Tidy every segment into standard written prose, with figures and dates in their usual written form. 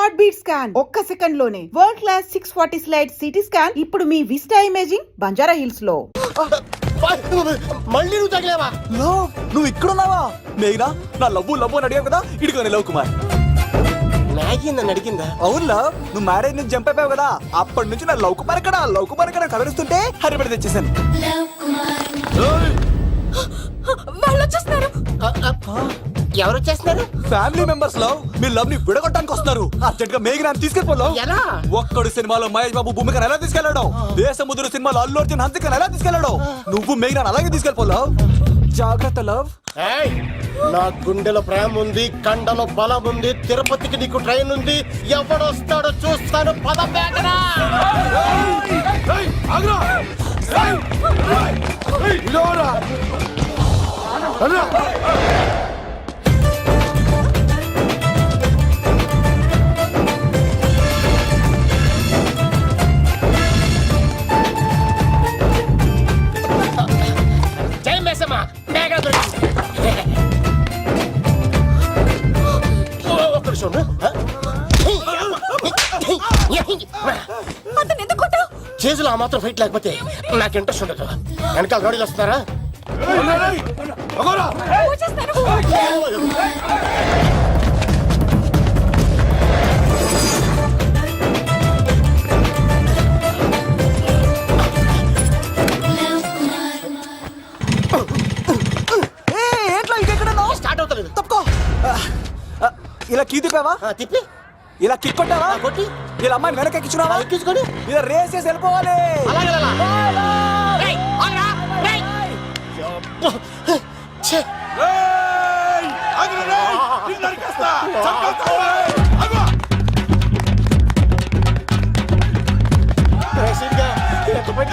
Heart beat scan ఒక్క second లోనే world class 640 slide CT scan ఇప్పుడు మీ విస్టా ఇమేజింగ్ బంజారా హిల్స్ లో. మళ్ళీ నువ్వు తగిలేవా? నువ్వు ఇక్కడున్నావా? మేఘనా నా లవ్వు అని అడిగావు కదా, ఇడిగోని లవ్ కుమార్. మ్యాగీ నన్ను అడిగిందా? అవునులా, నువ్వు మ్యారేజ్ నుంచి జంప్ అయిపోయావు కదా, అప్పటి నుంచి నా లవ్ కుమార్ ఇక్కడ కవరిస్తుంటే హరిబడి తెచ్చేసాను. ఎవరు వచ్చేస్తున్నారు? ఫ్యామిలీ మెంబర్స్ లో మీ లవ్ ని విడగొట్టడానికి వస్తున్నారు. అర్జెంట్ గా మేఘనా తీసుకెళ్ళిపోలేవు. ఎలా? ఒక్కడు సినిమాలో మహేష్ బాబు భూమికను ఎలా తీసుకెళ్లాడు, దేశముద్రు సినిమాలో అల్లు అర్జున్ హంసికను ఎలా తీసుకెళ్లాడు, నువ్వు మేఘనా అలాగే తీసుకెళ్ళిపోలేవు. జాగ్రత్త లవ్. నా గుండెలో ప్రేమ ఉంది, కండలో బలం ఉంది, తిరుపతికి నీకు ట్రైన్ ఉంది, ఎవడొస్తాడో చూస్తాను. పద మేఘనా. జై మేసమ్మా, మేఘనా దొరికింది. ఒక్క నిమిషం. చేతులు ఆ మాత్రం ఫైట్ లేకపోతే నాకు ఇంట్రెస్ట్ ఉండదు. వెనకాల రోడీలు వస్తున్నారా? స్టార్ట్ అవుతలేదు. తప్పుకో. ఇలా కీ తిప్పావా? తిప్పి ఇలా కిక్ కొట్టావా? కొట్టి ఇలా అమ్మాయిని వెనక ఎక్కించున్నావా? ఎక్కించుకొని ఇలా రేస్ చేసి వెళ్ళిపోవాలి. అలాగే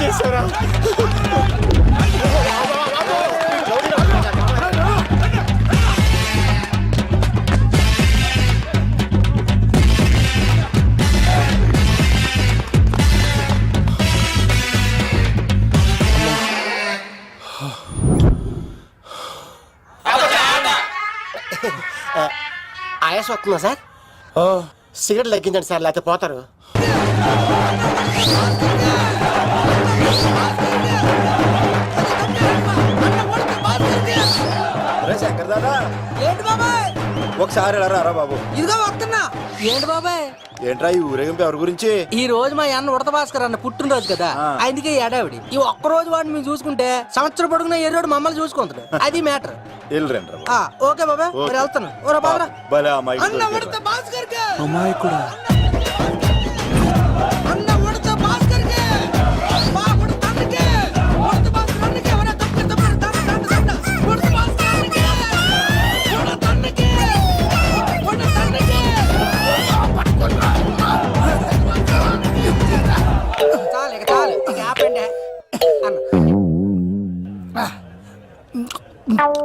చేశారా? ఆయాసం వస్తుందా సార్? సిగరెట్ లెక్కించండి సార్, లేకపోతే పోతారు. శంకర్ దాదా, ఏంటి బాబాయ్? ఒకసారి రా బాబు. ఇదిగో వస్తున్నా. ఏంటి బాబాయ్? ఏంట్రా ఈ ఊరేగింపు ఎవరి గురించి? ఈ రోజు మా అన్న ఉడత భాస్కర్ అన్న పుట్టినరోజు కదా, అందుకే ఏడావిడి. ఈ ఒక్క రోజు వాడిని మేము చూసుకుంటే సంవత్సరం పొడుగున ఏరోడు మమ్మల్ని చూసుకుంటాడు. అది మ్యాటర్. ఓకే బాబాయ్, మరి వెళ్తాను. ఓరా బాబరా. అన్న ఉడత భాస్కర్ కే, అమ్మాయి కూడా అన్న ఉడత భాస్కర్ కే, మా ఉడత అన్నకే, ఉడత భాస్కర్ అన్నకే, ఎవరా తప్పక ఉడత భాస్కర్ అన్నకే, ఉడత అన్నకే, ఉడత అన్నకే. చాలు ఇక ఆపండి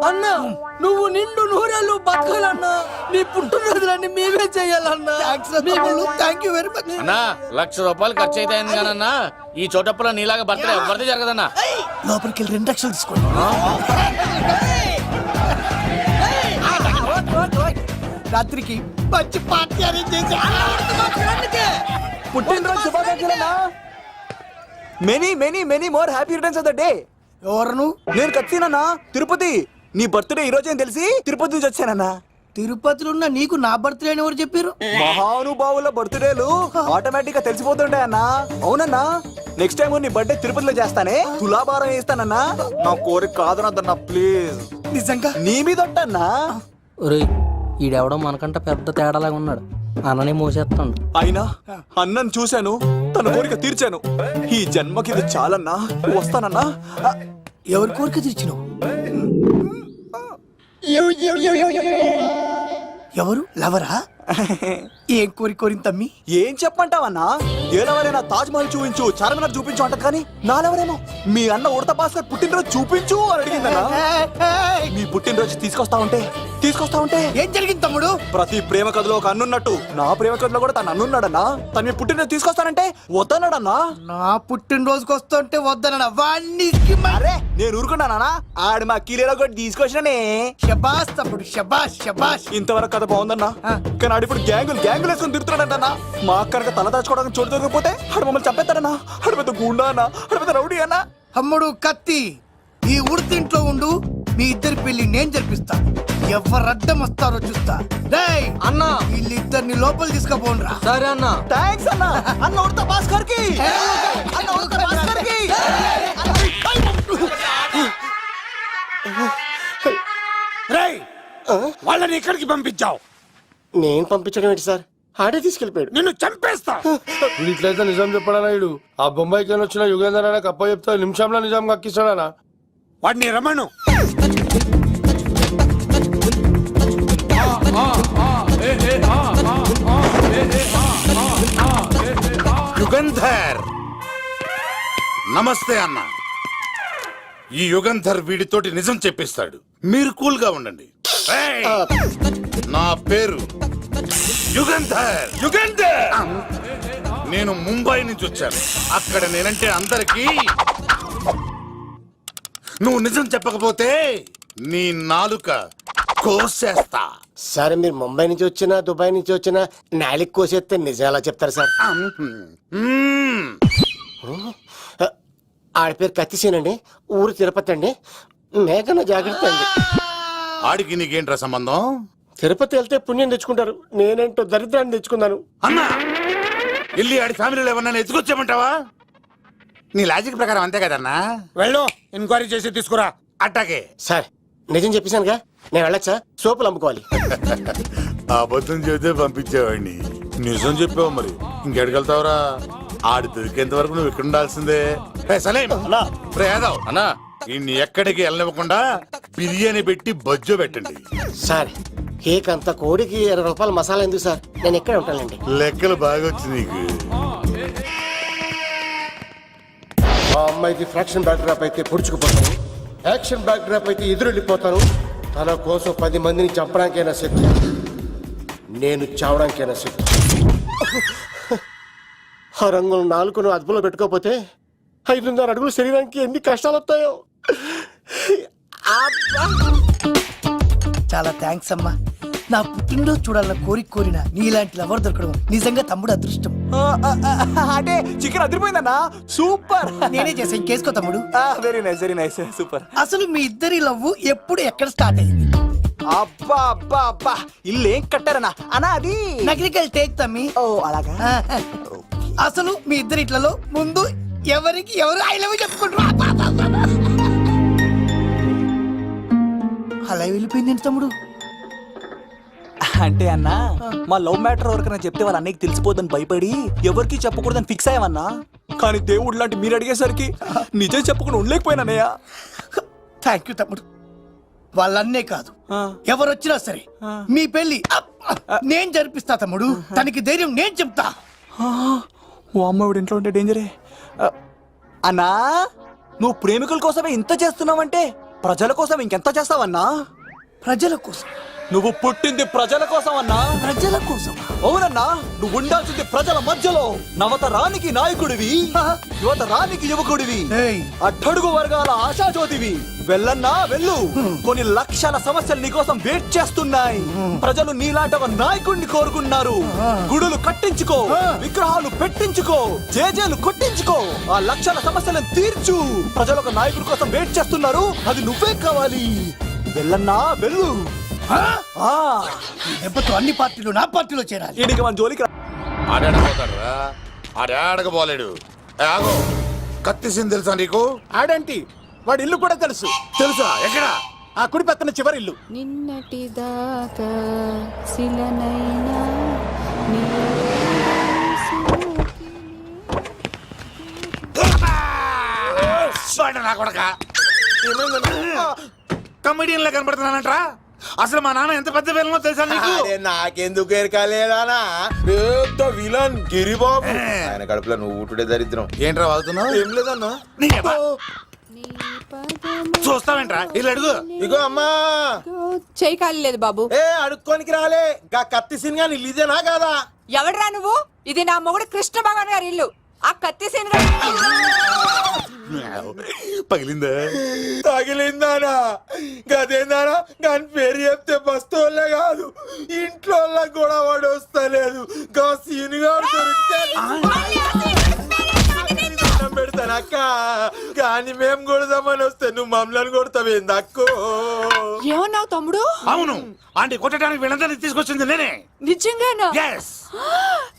అన్న. నువ్వు నిండు నూరేళ్ళు బతకాలన్నా, నీ పుట్టినరోజులన్నీ మేమే చెయ్యాలన్నా. థ్యాంక్ యూ వెరీ మచ్ అన్నా. 1,00,000 రూపాయలు ఖర్చు అయితే కానన్నా ఈ చోటప్పులో నీలాగా బర్త్డే ఎవరిది జరగదన్నా. లోపలికి వెళ్ళి 2 లక్షలు తీసుకోండి. రాత్రికి మంచి పార్టీ అరేంజ్ చేసి పుట్టినరోజు శుభాకాంక్షలన్నా. Many many many more happy returns of the day. ఎవరు? నేను కత్తినన్నా, తిరుపతి. నీ బర్త్డే ఈ రోజే అని తెలిసి తిరుపతి నుంచి వచ్చానన్నా. తిరుపతిలో ఉన్న నీకు నా బర్త్డే అని ఎవరు చెప్పారు? మహానుభావుల బర్త్డేలు ఆటోమేటిక్ గా తెలిసిపోతుంటాయి అన్నా. అవునన్నా, నెక్స్ట్ టైం నీ బర్త్డే తిరుపతిలో చేస్తానే, తులాభారం వేస్తానన్నా. నా కోరిక కాదనద్దన్నా ప్లీజ్. నిజంగా నీ మీద ఉంటానా? ఈడెవడో మనకంట పెద్ద తేడాలాగా ఉన్నాడు. అన్ననే మోసేస్తాడు. అయినా అన్నను చూశాను, తన కోరిక తీర్చాను. ఈ జన్మకి ఇది చాలన్నా, వస్తానన్నా. ఎవరి కోరిక తీర్చినావు? ఎవరు? లవరా? ఏం కోరి కోరింది తమ్మి? ఏం చెప్పంటావన్నా? ఏలవరైనా తాజ్ మహల్ చూపించు, చార్మినార్ చూపించు అంట, కానీ నాలెవరేమో మీ అన్న ఉడత భాస్కర్ పుట్టినరోజు చూపించు అని అడిగిందన్నా. మీ పుట్టినరోజు తీసుకొస్తా ఉంటే ఏం జరిగింది తమ్ముడు? ప్రతి ప్రేమ కథలో ఒక అన్నున్నట్టు నా ప్రేమ కథలో కూడా తను అన్నున్నాడన్నా. తను మీ పుట్టినరోజు తీసుకొస్తానంటే వద్దన్నాడన్నా. నా పుట్టినరోజుకి వస్తుంటే వద్దన వాణ్ణి. అరే నేను ఊరుకున్నానా? ఆడు మా కీలేలో కూడా తీసుకొచ్చిననే. శబాష్ తమ్ముడు, శబాష్ శబాష్. ఇంతవరకు కథ బాగుందన్నా, కానీ ఆడిప్పుడు గ్యాంగులు వేసుకొని తిరుగుతున్నాడన్నా. మా అక్కడికి తల దాచుకోవడానికి చోటు దొరికిపోతే ఆడు మమ్మల్ని చంపేస్తాడన్నా. ఆడు పెద్ద గుండా అన్న, ఆడు పెద్ద రౌడీ అన్న. తమ్ముడు కత్తి ఈ ఉడితింట్లో ఉండు, మీ ఇద్దరి పెళ్లి నేను జరిపిస్తా. ఎవరు అడ్డం వస్తారో చూస్తా. రేయ్ అన్నా వీళ్ళిద్దరిని లోపల తీసుకుపోండ్రా. సరే అన్న. థ్యాంక్స్ అన్న. అన్న ఉడత భాస్కర్ కి, అన్న ఉడత భాస్కర్ కి. రేయ్ వాళ్ళని ఎక్కడికి పంపించావు? నేను పంపించడం ఏంటి సార్, ఆడే తీసుకెళ్ళిపోయాడు. నిన్ను చంపేస్తా. ఇట్లయితే నిజం చెప్పడానా? ఇడు ఆ బొంబాయికి వచ్చిన యుగేందర్ అనే కప్ప చెప్తా నిమిషంలో నిజం కక్కిస్తాడా? వాడిని రమణు. యుగంధర్ నమస్తే అన్న. ఈ యుగంధర్ వీడితోటి నిజం చెప్పిస్తాడు, మీరు కూల్ గా ఉండండి. ఏయ్! నా పేరు యుగంధర్. నేను ముంబై నుంచి వచ్చాను. అక్కడ నేనంటే అందరికీ. నువ్వు నిజం చెప్పకపోతే నీ నాలుక కోసేస్తా. సార్ మీరు ముంబై నుంచి వచ్చినా దుబాయ్ నుంచి వచ్చినా నాలిక్ కోసేస్తే నిజం ఎలా చెప్తారు సార్? మ్మ్. ఆడి పేరు కత్తిసేనండి, ఊరు తిరుపతి అండి. మేఘన జాగ్రత్త అండి. ఆడికి నీకేంట్రా సంబంధం? తిరుపతి వెళ్తే పుణ్యం తెచ్చుకుంటారు, నేనేంటో దరిద్రాన్ని తెచ్చుకున్నాను. అన్నా వెళ్ళి ఆడి ఫ్యామిలీలో ఎవరన్నా ఎత్తుకొచ్చామంటావా? నీ లాజిక్ ప్రకారం అంతే కదన్నా. వెళ్ళు, ఎంక్వైరీ చేసి తీసుకురా. అట్టాకే. సార్ నిజం చెప్పేశానుగా, నేను వెళ్ళచ్చా? సోపులు అమ్ముకోవాలి. అబద్ధం చెబితే పంపించేవాడిని, నిజం చెప్పావు మరి ఇంకెడగలుగుతావురా? ఆడి దొరికేంత వరకు నువ్వు ఇక్కడ ఉండాల్సిందే. రే సలీం, రే యాదవ్ అన్నా ఇన్ని ఎక్కడికి వెళ్ళనివ్వకుండా బిర్యానీ పెట్టి బజ్జో పెట్టండి. సార్ కేక్ అంత కోడికి 20 రూపాయల మసాలా ఎందుకు సార్, నేను ఎక్కడ ఉంటానండి. లెక్కలు బాగా వచ్చి నీకు. మా అమ్మాయికి ఫ్రాక్షన్ బ్యాక్ డ్రాప్ అయితే పొడుచుకుపోతాను, యాక్షన్ బ్యాక్ డ్రాప్ అయితే ఎదురెళ్ళిపోతాను. తన కోసం 10 మందిని చంపడానికైనా సిద్ధం, నేను చావడానికైనా సిద్ధం. ఆ రంగులు 4 అదుపులో పెట్టుకోకపోతే 5.5 అడుగుల శరీరానికి ఎన్ని కష్టాలు వస్తాయో. చాలా థ్యాంక్స్ అమ్మా. నా పుట్టినరోజు చూడాలన్న కోరిన నీలాంటి లవర్ దొరకడం నిజంగా తమ్ముడు అదృష్టం. అంటే చికెన్ అదిరిపోయిందన్నా. సూపర్. నేనే చేసా, ఇంకేసుకో తమ్ముడు. Very nice super. అసలు మీ ఇద్దరి లవ్ ఎప్పుడు ఎక్కడ స్టార్ట్ అయింది? అబ్బా అబ్బా అబ్బా, ఇల్లు ఏం కట్టారన్నా అన్నా? అది నగరికల్ టేక్ తమ్మి. ఓ అలాగా. అసలు మీ ఇద్దరిట్లలో ముందు ఎవరికి ఎవరు ఐ లవ్ చెప్పుకుంటారు? అలా వెళ్ళిపోయింది తమ్ముడు. అంటే అన్నా మా లవ్ మ్యాటర్ ఎవరికైనా చెప్తే వాళ్ళ అన్నయ్యకి తెలిసిపోద్దని భయపడి ఎవరికి చెప్పకూడదని ఫిక్స్ అయ్యామన్నా. కానీ దేవుడు లాంటి మీరు అడిగేసరికి నిజం చెప్పకుండా ఉండలేకపోయినానయ్యా. థ్యాంక్ యూ తమ్ముడు. వాళ్ళన్నే కాదు, ఎవరొచ్చినా సరే మీ పెళ్లి నేను జరిపిస్తా తమ్ముడు. తనకి ధైర్యం నేను చెప్తా. ఓ అమ్మఒడి ఇంట్లో ఉంటే డేంజరే. అన్నా నువ్వు ప్రేమికుల కోసమే ఇంత చేస్తున్నావంటే ప్రజల కోసం ఇంకెంత చేస్తావన్నా? ప్రజల కోసం. నువ్వు పుట్టింది ప్రజల కోసం అన్నా. ప్రజల కోసం. అవునన్నా, నువ్వు ఉండాల్సింది ప్రజల మధ్యలో. నవతరానికి నాయకుడివి, యువతరానికి యువకుడివి, ఏయ్. అట్టడుగు వర్గాల ఆశాజ్యోతివి. వెళ్ళన్నా వెళ్ళు, కొన్ని లక్షల సమస్యలు నీకోసం వెయిట్ చేస్తున్నాయి. ప్రజలు నీలాంటి ఒక నాయకుడిని కోరుకున్నారు. గుడులు కట్టించుకో, విగ్రహాలు పెట్టించుకో, జేజేలు కొట్టించుకో, ఆ లక్షల సమస్యలను తీర్చు. ప్రజలు ఒక నాయకుడి కోసం వెయిట్ చేస్తున్నారు, అది నువ్వే కావాలి. వెళ్ళన్నా వెళ్ళు. దెబ్బతో అన్ని పార్టీలు నా పార్టీలో చేరాలి. ఈడికి మన జోలికి ఆడాడపోతాడు రా, ఆడాడకపోలేడు. ఆగో, కత్తిసింది తెలుసా నీకు? ఆడంటి వాడి ఇల్లు కూడా తెలుసు. తెలుసా? ఎక్కడ? ఆ కుడి పక్కన చివరి ఇల్లు. నిన్నటి దాకా శిలనైనా నా కొడక కమెడియన్ లా కనబడుతున్నానంట్రా. అసలు మా నాన్న ఎంత పెద్ద విలనో తెలుసా నీకు? నాకెందుకు ఎరకాలేదానా? పెద్ద విలన్ గిరిబాబు. ఆయన కడుపులో నువ్వు ఊటుడే దరిద్రం. ఏంట్రా వాళ్తున్నావు? ఏం లేదన్నా. చూస్తావేంట్రా? ఇల్లు అడుగు. ఇగో అమ్మా, చేయి కాలేదు బాబు. ఏ అడుక్కోనికి రాలే. గా కత్తి సినిమా నీ ఇదేనా కాదా? ఎవడరా నువ్వు? ఇది నా మొగుడు కృష్ణ భగవాన్ గారి ఇల్లు. ఆ కత్తి సీన్ పగిలిందా? తగిలిందానా? గదేందానా? దాని పేరు చెప్తే బస్తోళ్ళే కాదు ఇంట్లో కూడా వాడు వస్తలేదు. గా సీనుగాడు దొరికితే పెడతాను అక్క. కానీ మేము కొడదామని వస్తే నువ్వు మమ్మల్ని కొడతావేంది అక్కో? ఏమన్నావు తమ్ముడు? అవును, ఆంటీ కొట్టడానికి వీళ్ళందరినీ తీసుకొచ్చింది నేనే. నిజంగానా? Yes.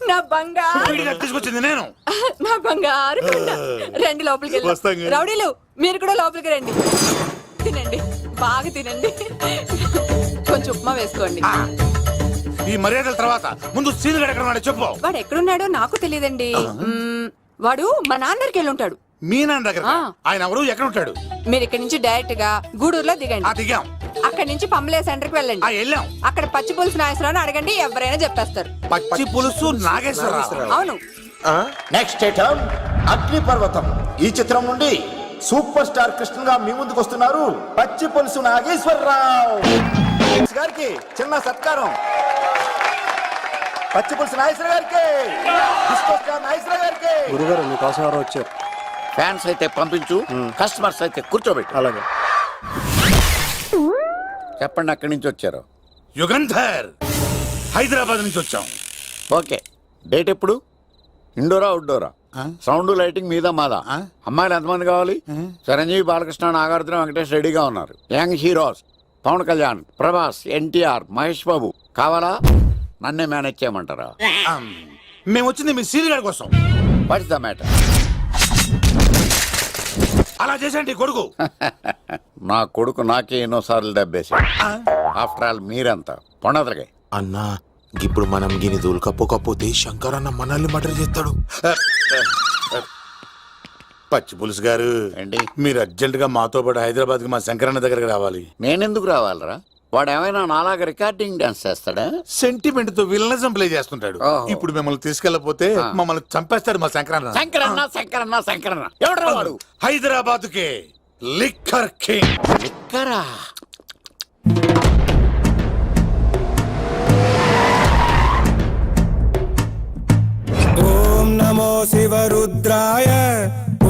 నా బంగారు వీడిగా తీసుకొచ్చింది నేను. నా బంగారు కొండ. రండి లోపలికి వెళ్దాం. వస్తాం కానీ. రౌడీలు మీరు కూడా లోపలికి రండి. తినండి, బాగా తినండి. కొంచెం ఉప్మా వేసుకోండి. ఈ మర్యాదల తర్వాత ముందు సీన్ ఎక్కడ ఉన్నాడో చెప్పు. వాడు ఎక్కడున్నాడో నాకు తెలియదండి. వాడు మా నాన్న దగ్గరికి వెళ్ళి ఉంటాడు. మీ నాన్న దగ్గర ఆయన ఎవరు, ఎక్కడ ఉంటాడు? మీరు ఇక్కడ నుంచి డైరెక్ట్ గా గూడూరులో దిగండి. దిగాం. అక్కడ నుంచి పంబలే సెంటర్ కి వెళ్ళండి. వెళ్ళాం. అక్కడ పచ్చి పులుసు నాగేశ్వరరావు అడగండి, ఎవరైనా చెప్పేస్తారు. పచ్చి పులుసు నాగేశ్వరరావు. అవును. నెక్స్ట్ ఐటమ్ అగ్ని పర్వతం. ఈ చిత్రం నుండి సూపర్ స్టార్ కృష్ణగా మీ ముందుకు వస్తున్నారు పచ్చి పులుసు నాగేశ్వరరావు గారికి చిన్న సత్కారం. పచ్చి పులుసు నాగేశ్వర గారికి, డిస్కో స్టార్ నాగేశ్వర గారికి. గురుగారు మీకోసం ఎవరో వచ్చారు. ఫ్యాన్స్ అయితే పంపించు, కస్టమర్స్ అయితే కూర్చోబెట్టు. అలాగే. చెప్పండి, అక్కడి నుంచి వచ్చారు. యుగంధర్, హైదరాబాద్ నుంచి వచ్చాం. ఓకే, డేట్ ఎప్పుడు? ఇండోరా అవుట్డోరా? సౌండ్ లైటింగ్ మీద మాదా? అమ్మాయిలు ఎంతమంది కావాలి? చిరంజీవి, బాలకృష్ణ, నాగార్జున, వెంకటేష్ రెడీగా ఉన్నారు. యంగ్ హీరోస్ పవన్ కళ్యాణ్, ప్రభాస్, ఎన్టీఆర్, మహేష్ బాబు కావాలా? నన్నే మేనేజ్ చేయమంటారా? మేము వచ్చింది మీ సీన్ గారి కోసం. What's the matter? అలా చేసేంటి కొడుకు? నా కొడుకు నాకే ఎన్నోసార్లు దెబ్బేసి. ఆఫ్టర్ ఆల్ మీరంతా పొండదలగా. అన్నా ఇప్పుడు మనం గిని దూల్కపోతే శంకర్ అన్న మనల్ని మర్డర్ చేస్తాడు. పచ్చి పులుసు గారు ఏంటి? మీరు అర్జెంట్ గా మాతో పాటు హైదరాబాద్ కి మా శంకరన్న దగ్గరకు రావాలి. నేనెందుకు రావాలరా? వాడు ఏమైనా నాలాగా రికార్డింగ్ డాన్స్ చేస్తాడా? సెంటిమెంట్ తో విలనిజం ప్లే చేస్తుంటాడు. ఓహో. ఇప్పుడు మిమ్మల్ని తీసుకెళ్లపోతే మమ్మల్ని చంపేస్తాడు మా శంకరన్న. శంకరన్న శంకరన్న శంకరన్న ఎవడు వాడు? హైదరాబాద్ కే లిక్కర్ కింగ్. లిక్కరా? ఓం నమో శివరుద్రాయ,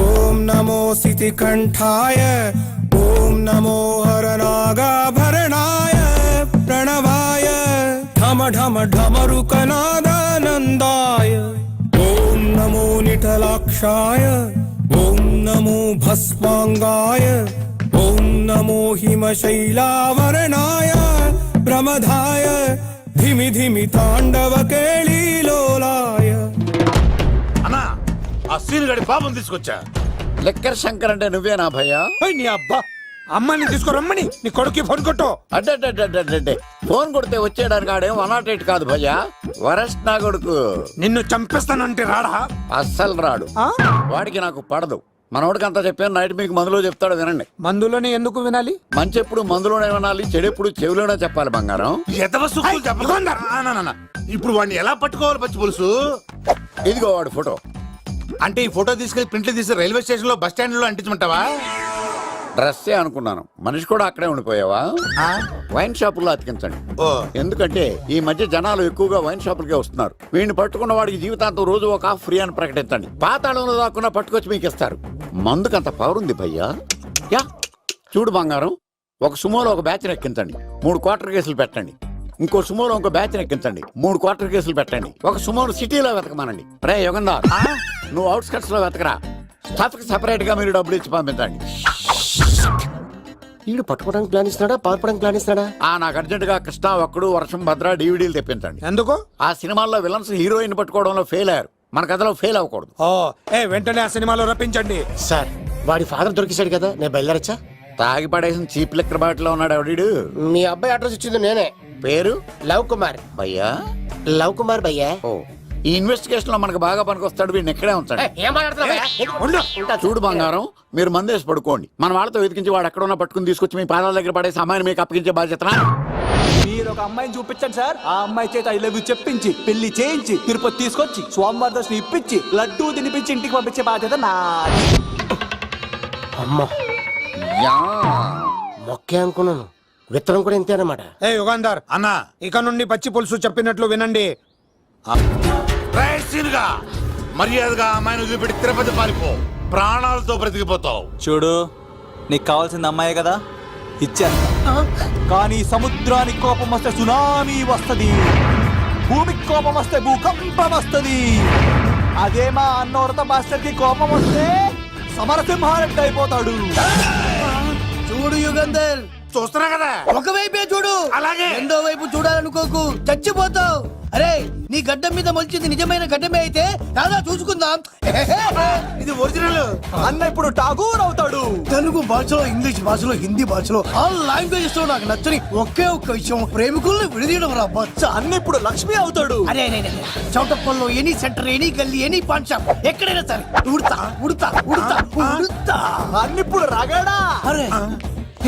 ఓం నమో సితికంఠాయ, ఓం నమో హరనాగాభరణాయ ప్రణవాయ ఢమ ఢమ ఢమరుకనాదానందాయ, ఓం నమో నిఠలాక్షాయ, ఓం నమో భస్మాంగాయ, ఓం నమో హిమశైలావరణాయ ప్రమదాయ ధిమి ధిమి తాండవ కేళీలోలాయ. అన్నా, ఆ సీన్ గడి బాబుని తీసుకొచ్చా. లిక్కర్ శంకర్ అంటే నువ్వేనా భయ్యా? నీ అబ్బా, అమ్మాయిని తీసుకురమ్మని నీ కొడుకు ఫోన్ కొట్టు. అడ్డే ఫోన్ కొడితే వచ్చేయడానికి ఆడేం 108 కాదు భయ్యా, వరస్ట్ నా కొడుకు. నిన్ను చంపేస్తానంటే రాడా? అస్సలు రాడు. వాడికి నాకు పడదు. మనోడికి అంతా చెప్పాను, నైట్ మీకు మందులో చెప్తాడు వినండి. మందులోనే ఎందుకు వినాలి? మంచి ఎప్పుడు మందులోనే వినాలి, చెడెప్పుడు చెవిలోనే చెప్పాలి బంగారం. ఎదవ సుక్కులు చెప్పకుండా. ఇప్పుడు వాడిని ఎలా పట్టుకోవాలి పచ్చి పులుసు? ఇదిగో వాడు ఫోటో. అంటే ఈ ఫోటో తీసుకెళ్లి ప్రింట్లు తీసి రైల్వే స్టేషన్ లో బస్ స్టాండ్ లో అంటించమంటావా? డ్రెస్సే అనుకున్నాను, మనిషి కూడా అక్కడే ఉండిపోయావా? వైన్ షాపుల్లో అతికించండి. ఓ. ఎందుకంటే ఈ మధ్య జనాలు ఎక్కువగా వైన్ షాపులకే వస్తున్నారు. వీడిని పట్టుకున్న వాడికి జీవితాంతం రోజు ఒక ఆఫ్ ఫ్రీ అని ప్రకటించండి. పాతాళంలో దాక్కున్నా పట్టుకొచ్చి మీకు ఇస్తారు. మందుకంత పవర్ ఉంది భయ్యా. యా చూడు బంగారం, ఒక సుమోలో ఒక బ్యాచ్ ఎక్కించండి, 3 క్వార్టర్ కేసులు పెట్టండి. ఇంకో సుమోలో ఇంకో బ్యాచ్ ఎక్కించండి, 3 క్వార్టర్ కేసులు పెట్టండి. ఒక సుమోను సిటీలో వెతకమానండి. రే యుగంధర్, నువ్వు అవుట్స్కట్స్ లో వెతకరా. స్టాఫ్ కి సెపరేట్ గా మీరు డబ్బులు ఇచ్చి పంపించండి. వీడు పట్టుకోవడానికి ప్లాన్ ఇస్తున్నాడా, పారిపోవడానికి ప్లాన్ ఇస్తున్నాడా? నాకు అర్జెంట్ గా కృష్ణ, ఒక్కడు, వర్షం, భద్ర డివిడీలు తెప్పించండి. ఎందుకు? ఆ సినిమాల్లో విలన్స్ హీరోయిన్ పట్టుకోవడంలో ఫెయిల్ అయ్యారు, మన కథలో ఫెయిల్ అవ్వకూడదు. వెంటనే ఆ సినిమాలో రప్పించండి. సార్, వాడి ఫాదర్ దొరికేశాడు కదా, నేను బయలుదేరచ్చా? తాగి పడేసిన చీప్ లిక్కర్ బాటిలో ఉన్నాడు ఎవడీడు. మీ అబ్బాయి అడ్రస్ ఇచ్చింది నేనే. పేరు? లవ్ కుమార్. భయ్యా? లవ్ కుమార్ భయ్యా. ఓ, ఈ ఇన్వెస్టిగేషన్ లో మనకు బాగా పనికొస్తాడు, వీడిని ఎక్కడే ఉంచండి. చూడు బంగారం, మీరు మందేసి పడుకోండి. మన వాళ్ళతో వెతికించి వాడు ఎక్కడ ఉన్నా పట్టుకుని తీసుకొచ్చి మీ పాదాల దగ్గర పడేసి అమ్మాయిని మీకు అప్పగించే బాధ్యత. మీరు ఒక అమ్మాయిని చూపించండి సార్. ఆ అమ్మాయి చేత ఐ లవ్ యూ చెప్పించి పెళ్లి చేయించి తిరుపతి తీసుకొచ్చి స్వామివారి దర్శనం ఇప్పించి లడ్డూ తినిపించి ఇంటికి పంపించే బాధ్యత నాది. అమ్మా, మొక్కే అనుకున్నాను, విత్తనం కూడా ఇంతే అన్నమాట. యుగాంధర్ అన్నా, ఇక నుండి పచ్చి పులుసు చెప్పినట్లు వినండి. మర్యాదగా అమ్మాయిని వదిలిపెట్టి తిరుపతి పారిపో, ప్రాణాలతో బ్రతికిపోతావు. చూడు, నీకు కావాల్సింది అమ్మాయే కదా, ఇచ్చాను. కానీ సముద్రానికి కోపం వస్తే సునామీ వస్తది, భూమికి కోపం వస్తే భూకంపం వస్తది. అదే మా అన్న ఉడత భాస్కర్కి కోపం వస్తే సమరసింహారెడ్డి అయిపోతాడు. చూడు యుగంధర్, చూస్తున్నా కదా. ఒకవైపే చూడు, అలాగే. రెండో వైపు చూడాలనుకోకు, చచ్చిపోతావు. అరే, నీ గడ్డం మీద మొలిచింది నిజమైన గడ్డమే అయితే రాదా చూసుకుందాం. ఇది ఒరిజినల్. అన్న ఇప్పుడు ఠాగూర్ అవుతాడు. తెలుగు భాషలో, ఇంగ్లీష్ భాషలో, హిందీ భాషలో ఆల్ లాంగ్వేజెస్ లో నాకు నచ్చని ఒకే ఒక్క విషయం, ప్రేమికుల్ని విడదీయడం రా బచ్చ. అన్న ఇప్పుడు లక్ష్మి అవుతాడు. అరే చౌటప్పల్లో ఎనీ సెంటర్, ఎనీ గల్లీ, ఎనీ పాన్ షాప్, ఎక్కడైనా సరే ఉడతా ఉడతా ఉడతా ఉడతా. అన్న ఇప్పుడు రగడా. అరే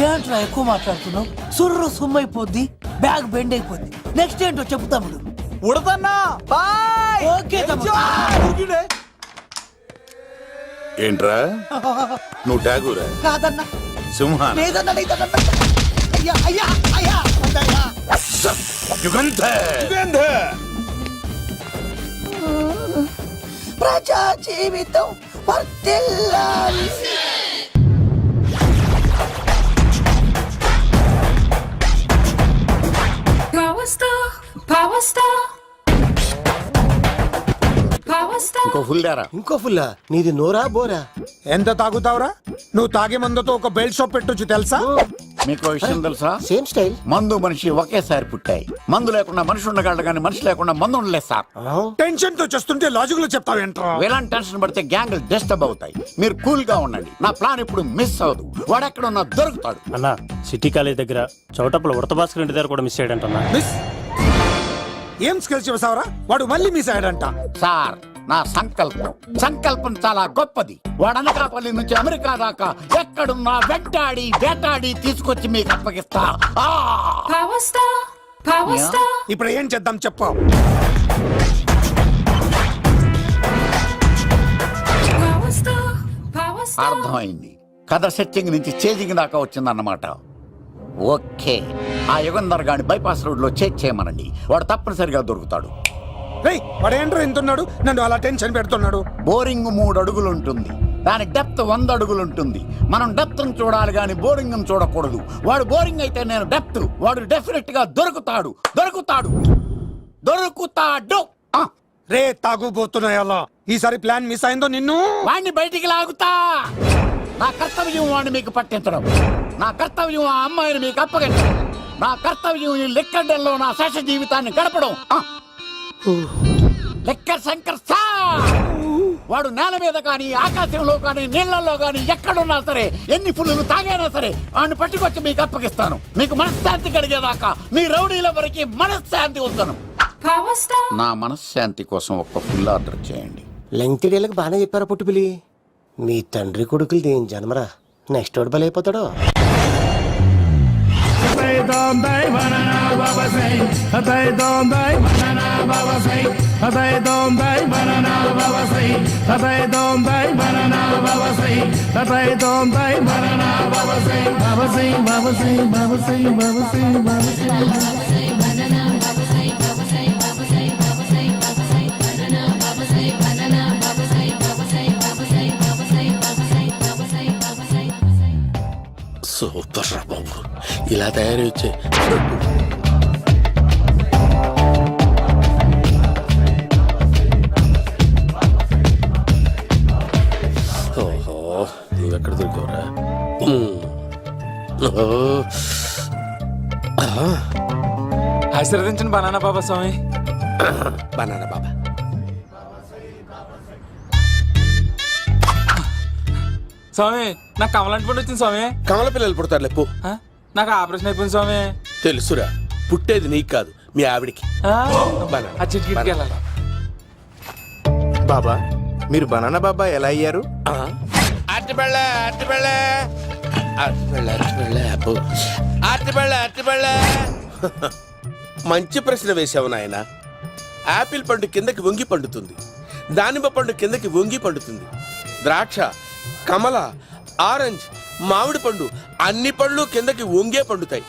ఏంట్రా ఎక్కువ మాట్లాడుతున్నావు? సుర్రు సుమ్మైపోద్ది, బ్యాగ్ బెండ్ అయిపోద్ది. నెక్స్ట్ ఏంటో చెప్తాము. ఉడతన్నా బాయ్. ఓకే తమ్ముడు. ఏంట్రా నువ్వు ఠాగూరా? కాదన్నా, సింహా? లేదన్నా, లేదన్నా. అయ్యా అయ్యా అయ్యా వద్దయ్యా. యుగంధర్. ప్రజా జీవితం వర్ధిల్లాలి. ఇంకో ఫుల్ దారా. ఇంకో ఫుల్లా? నీది నోరా బోరా? ఎంత తాగుతావురా? నువ్వు తాగే మందుతో ఒక బెల్ట్ షాప్ పెట్టొచ్చు తెలుసా? మీకు విషయం తెలుసా? Same style. మందు మనిషి ఒకేసారి పుట్టాయి. మందు లేకుండా మనిషి ఉండగలడు కానీ మనిషి లేకుండా మందు ఉండలేదు సార్. టెన్షన్ తో చేస్తుంటే లాజిక్ లో చెప్తావేంట్రా? ఎలాంటి టెన్షన్ పడితే గ్యాంగులు డిస్టర్బ్ అవుతాయి. మీరు కూల్ గా ఉండండి. నా ప్లాన్ ఇప్పుడు మిస్ అవ్వదు. వాడెక్కడున్నా దొరుకుతాడు. అన్నా, సిటీ కాలేజ్ దగ్గర చౌటప్పల ఉడత భాస్కర్ ఇంటి దగ్గర కూడా మిస్ అయ్యాడంటన్నా. మిస్ ఏం స్కిల్స్ చేసావరా? వాడు మళ్ళీ మిస్ అయ్యాడంట. సార్, నా సంకల్పం చాలా గొప్పది. వాడు అనకాపల్లి నుంచి అమెరికా దాకా ఎక్కడున్నా వెంటాడి వేటాడి తీసుకొచ్చి మీకు అప్పగిస్తా. ఇప్పుడు ఏం చేద్దాం చెప్పు. అర్థమైంది. కథ సెట్టింగ్ నుంచి చేజింగ్ దాకా వచ్చిందన్నమాట. ఓకే, ఆ యుగంధర్ గాని బైపాస్ రోడ్ లో చెక్ చేయమనండి. వాడు తప్పనిసరిగా దొరుకుతాడు. రేయ్, వాడు ఏంట్రా ఇంతున్నాడు? నన్ను అలా టెన్షన్ పెడుతున్నాడు. బోరింగ్ 3 అడుగులు ఉంటుంది, దాని డెప్త్ 100 అడుగులు ఉంటుంది. మనం డెప్త్ చూడాలి గాని బోరింగ్ చూడకూడదు. వాడు బోరింగ్ అయితే నేను డెప్త్. వాడు డెఫినెట్ గా దొరుకుతాడు. ఆ, రే తాగుబోతున్నాయి అలా. ఈసారి ప్లాన్ మిస్ అయిందో నిన్ను వాడిని బయటికి లాగుతా. నా కర్తవ్యం వాడిని మీకు పట్టించడం. నా కర్తవ్యం ఆ అమ్మాయిని మీకు అప్పగించడం. నా కర్తవ్యం ఈ లెక్కడ్డల్లో నా శేష జీవితాన్ని గడపడం. లెక్కర్ శంకర్ సార్, వాడు నేల మీద కానీ ఆకాశంలో కానీ నీళ్లలో కానీ ఎక్కడున్నా సరే, ఎన్ని పుల్లులు తాగైనా సరే వాడిని పట్టుకొచ్చి మీకు అప్పగిస్తాను. మీకు మనశ్శాంతి కలిగేదాకా మీ రౌడీల వరకు మనశ్శాంతి వస్తాను. నా మనశ్శాంతి కోసం ఒక్క ఫుల్ ఆర్డర్ చేయండి. లెంగ్తిడేళ్ళకి బాగానే చెప్పారా పుట్టుపిలి? మీ తండ్రి కొడుకులు దేని జన్మరా? నెక్స్ట్ వాడు బలైపోతాడో. సూపర్ రా బాబు, ఇలా తయారు వచ్చే. ఓహో, నువ్వెక్కడ దొరికావురా? ఆశీర్వదించండి బనానా బాబా స్వామి. బనానా బాబా. స్వామి, నాకు కమలాంటి పండు వచ్చింది స్వామి. కమల పిల్లలు పుడతారు లేపు. నాకు ఆపరేషన్ అయిపోయింది స్వామి. తెలుసురా, పుట్టేది నీకు కాదు మీ ఆవిడికి. బాబా, మీరు బనానా బాబా ఎలా అయ్యారు? మంచి ప్రశ్న వేసావు నాయన. ఆపిల్ పండు కిందకి వంగి పండుతుంది, దానిమ్మ పండు కిందకి వంగి పండుతుంది, ద్రాక్ష, కమల, ఆరెంజ్, మామిడి పండు అన్ని పండ్లు కిందకి వంగే పండుతాయి.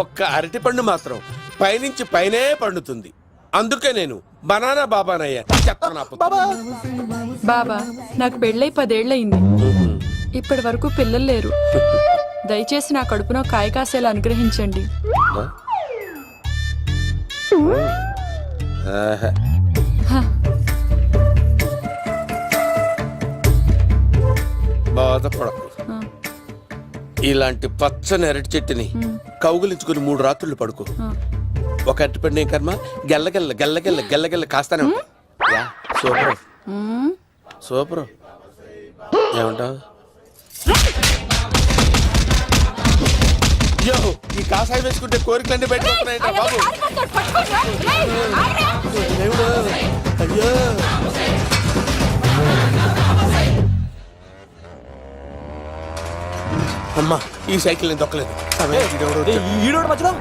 ఒక్క అరటి పండు మాత్రం పైనుంచి పైనే పండుతుంది. అందుకే నేను బనానా బాబానయ్యా. బాబా, నాకు పెళ్ళై 10 ఏళ్ళయింది. ఇప్పటి వరకు పిల్లలు లేరు. దయచేసి నా కడుపున కాయ కాసేలా అనుగ్రహించండి. బాధపడకు. ఇలాంటి పచ్చని అరటి చెట్టుని కౌగులించుకుని 3 రాత్రులు పడుకో. ఒక అరటిపండు ఏం కర్మ గెల్లగెల్ల గెల్లగెల్ల గెల్లగెల్ల కాస్తానే ఉంటా. Yeah, super super. ఏమంటావు? యో, ఈ కాసాయి వేసుకుంటే కోరికలన్నీ బయటకొస్తున్నాయంట బాబు. దేవుడు, అయ్యో. అమ్మా, ఈ సైకిల్ నేను దొక్కలేదు. ఈడోడు మధ్యలో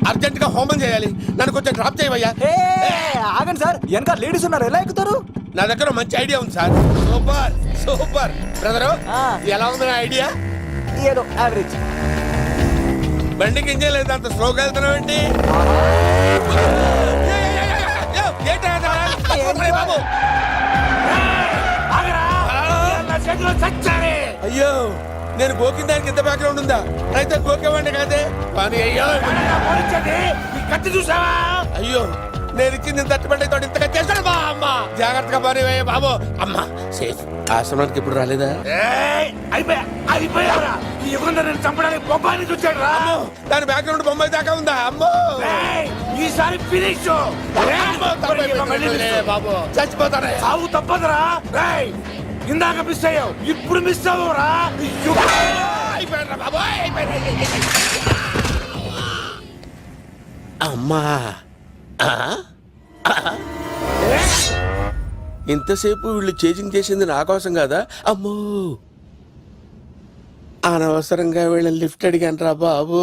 అర్జెంట్ గా హోమం చేయాలి, నన్ను కొంచెం డ్రాప్ చేయవయ్యా. ఆగండి సార్, వెనక లేడీస్ ఉన్నారు, ఎలా ఎక్కుతారు? నా దగ్గర మంచి ఐడియా ఉంది సార్. సూపర్ సూపర్ బ్రదరు, ఎలా ఉంది నా ఐడియా? ఏదో యావరేజ్. బండికి ఇంజన్ లేదు, అంత స్లోగా వెళ్తున్నావు ఏంటి? అయ్యో, నేను గోకిన దానికి ఎంత బ్యాక్గ్రౌండ్ ఉందా? అయితే గోకేవాడిని కాదే. కానీ అయ్యో కత్తి చూసావా? అయ్యో, నేను ఇచ్చింది తట్టుబడి తోటి ఇంతగా చేశాడు బా. అమ్మ జాగ్రత్తగా పని బాబు. అమ్మ సేఫ్. ఆశ్రమానికి ఇప్పుడు రాలేదా? అయిపోయారా? ఈ యుగంలో నేను చంపడానికి బొమ్మాయిని చూచాడు రా. దాని బ్యాక్గ్రౌండ్ బొమ్మాయి దాకా ఉందా? అమ్మో, ఈసారి ఫినిష్. బాబు చచ్చిపోతానే. సాగు తప్పదురా. ఇందాక మిస్ అయ్యావు, ఇప్పుడు మిస్ అవ్వరా. అమ్మా, ఇంతసేపు వీళ్ళు చేజింగ్ చేసింది నా కోసం కాదా? అమ్మో, అనవసరంగా వీళ్ళని లిఫ్ట్ అడిగాను రా బాబు.